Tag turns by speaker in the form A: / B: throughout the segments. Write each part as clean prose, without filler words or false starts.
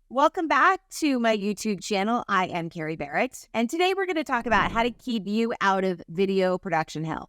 A: Welcome back to my YouTube channel. I am Carrie Barrett, and today we're going to talk about how to keep you out of video production hell.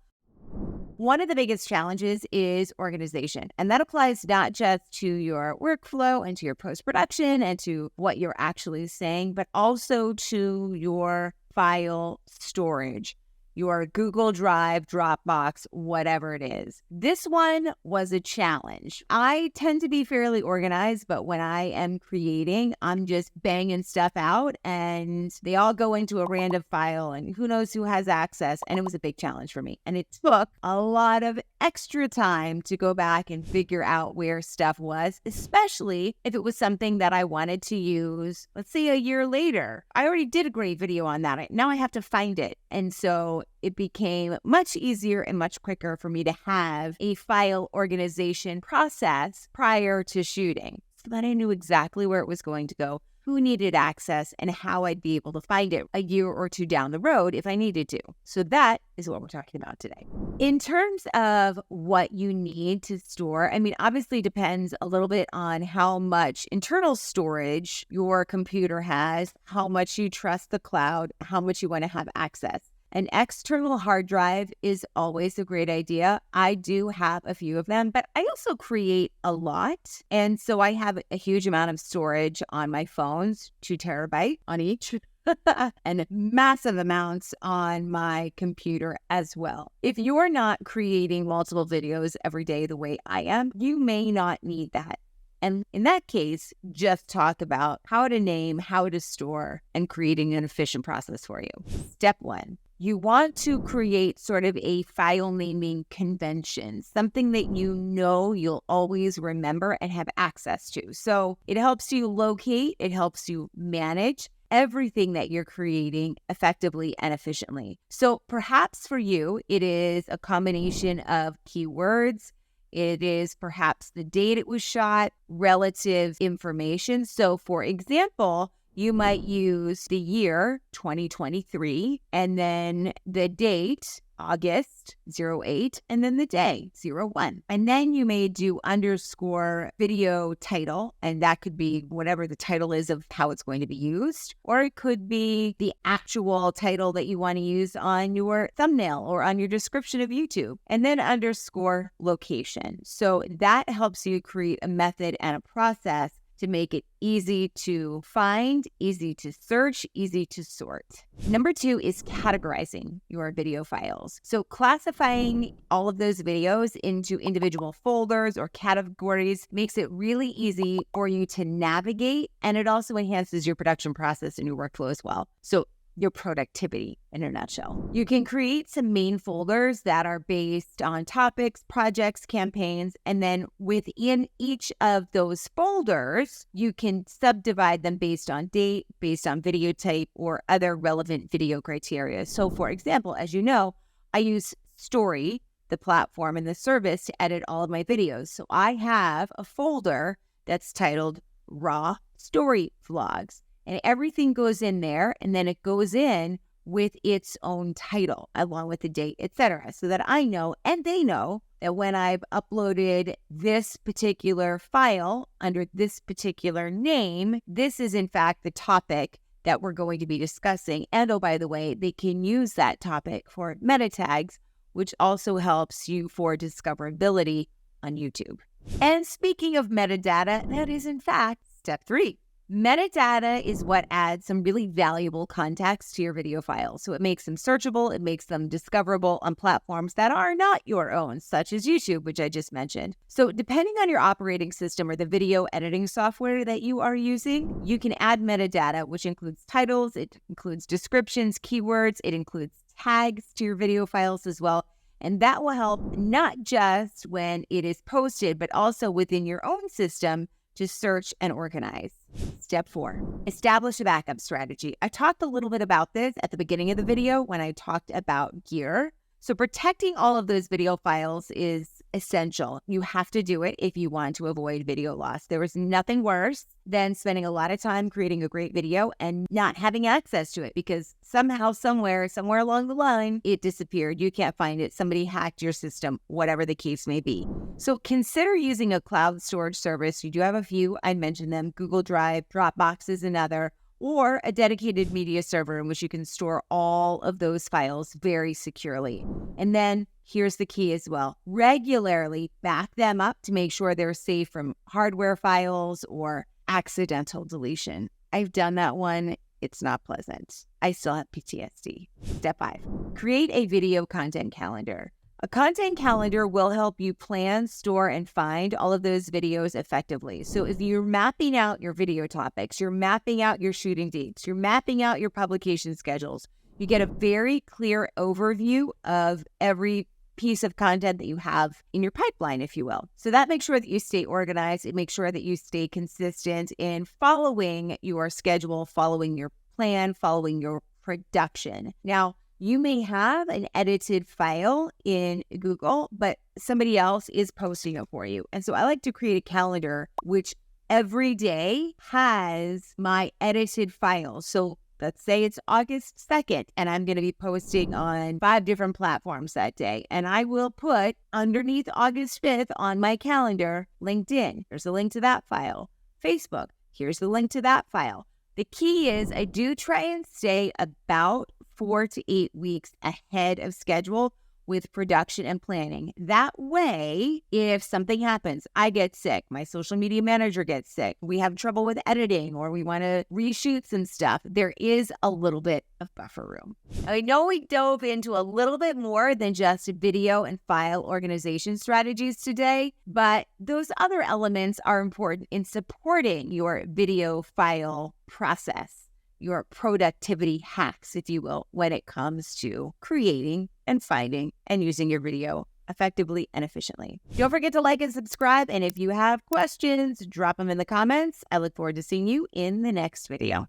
A: One of the biggest challenges is organization, and that applies not just to your workflow and to your post-production and to what you're actually saying, but also to your file storage, your Google Drive, Dropbox, whatever it is. This one was a challenge. I tend to be fairly organized, but when I am creating, I'm just banging stuff out and they all go into a random file and who knows who has access. And it was a big challenge for me. And it took a lot of extra time to go back and figure out where stuff was, especially if it was something that I wanted to use, let's say a year later. I already did a great video on that. Now I have to find it. And so it became much easier and much quicker for me to have a file organization process prior to shooting so that I knew exactly where it was going to go, who needed access, and how I'd be able to find it a year or two down the road if I needed to. So that is what we're talking about today. In terms of what you need to store, obviously it depends a little bit on how much internal storage your computer has, how much you trust the cloud, how much you want to have access. An external hard drive is always a great idea. I do have a few of them, but I also create a lot. And so I have a huge amount of storage on my phones, 2 terabytes on each, and massive amounts on my computer as well. If you're not creating multiple videos every day the way I am, you may not need that. And in that case, just talk about how to name, how to store, and creating an efficient process for you. Step 1. You want to create sort of a file naming convention, something that you know you'll always remember and have access to. So it helps you locate, it helps you manage everything that you're creating effectively and efficiently. So perhaps for you, it is a combination of keywords. It is perhaps the date it was shot, relative information. So for example, you might use the year 2023 and then the date August 08 and then the day 01. And then you may do underscore video title, and that could be whatever the title is of how it's going to be used, or it could be the actual title that you want to use on your thumbnail or on your description of YouTube, and then underscore location. So that helps you create a method and a process to make it easy to find, easy to search, easy to sort. Number 2 is categorizing your video files. So classifying all of those videos into individual folders or categories makes it really easy for you to navigate, and it also enhances your production process and your workflow as well. So your productivity in a nutshell. You can create some main folders that are based on topics, projects, campaigns, and then within each of those folders, you can subdivide them based on date, based on video type, or other relevant video criteria. So for example, as you know, I use Story, the platform and the service, to edit all of my videos. So I have a folder that's titled Raw Story Vlogs. And everything goes in there, and then it goes in with its own title, along with the date, etc., so that I know, and they know, that when I've uploaded this particular file under this particular name, this is in fact the topic that we're going to be discussing. And oh, by the way, they can use that topic for meta tags, which also helps you for discoverability on YouTube. And speaking of metadata, that is in fact step 3. Metadata is what adds some really valuable context to your video files. So it makes them searchable, it makes them discoverable on platforms that are not your own, such as YouTube, which I just mentioned. So depending on your operating system or the video editing software that you are using, you can add metadata, which includes titles, it includes descriptions, keywords, it includes tags to your video files as well. And that will help not just when it is posted, but also within your own system to search and organize. Step 4, establish a backup strategy. I talked a little bit about this at the beginning of the video when I talked about gear. So protecting all of those video files is essential. You have to do it if you want to avoid video loss. There is nothing worse than spending a lot of time creating a great video and not having access to it because somehow, somewhere along the line, it disappeared. You can't find it. Somebody hacked your system, whatever the case may be. So consider using a cloud storage service. You do have a few. I mentioned them. Google Drive, Dropbox is another, or a dedicated media server in which you can store all of those files very securely. And then here's the key as well. Regularly back them up to make sure they're safe from hardware files or accidental deletion. I've done that one. It's not pleasant. I still have PTSD. Step 5, create a video content calendar. A content calendar will help you plan, store, and find all of those videos effectively. So if you're mapping out your video topics, you're mapping out your shooting dates, you're mapping out your publication schedules, you get a very clear overview of every piece of content that you have in your pipeline, if you will. So that makes sure that you stay organized. It makes sure that you stay consistent in following your schedule, following your plan, following your production. Now, you may have an edited file in Google, but somebody else is posting it for you. And so I like to create a calendar which every day has my edited files. So let's say it's August 2nd, and I'm going to be posting on 5 different platforms that day. And I will put underneath August 5th on my calendar, LinkedIn. There's a link to that file. Facebook, here's the link to that file. The key is I do try and stay about 4 to 8 weeks ahead of schedule with production and planning. That way, if something happens, I get sick, my social media manager gets sick, we have trouble with editing, or we want to reshoot some stuff, there is a little bit of buffer room. I know we dove into a little bit more than just video and file organization strategies today, but those other elements are important in supporting your video file process, your productivity hacks, if you will, when it comes to creating and finding and using your video effectively and efficiently. Don't forget to like and subscribe. And if you have questions, drop them in the comments. I look forward to seeing you in the next video.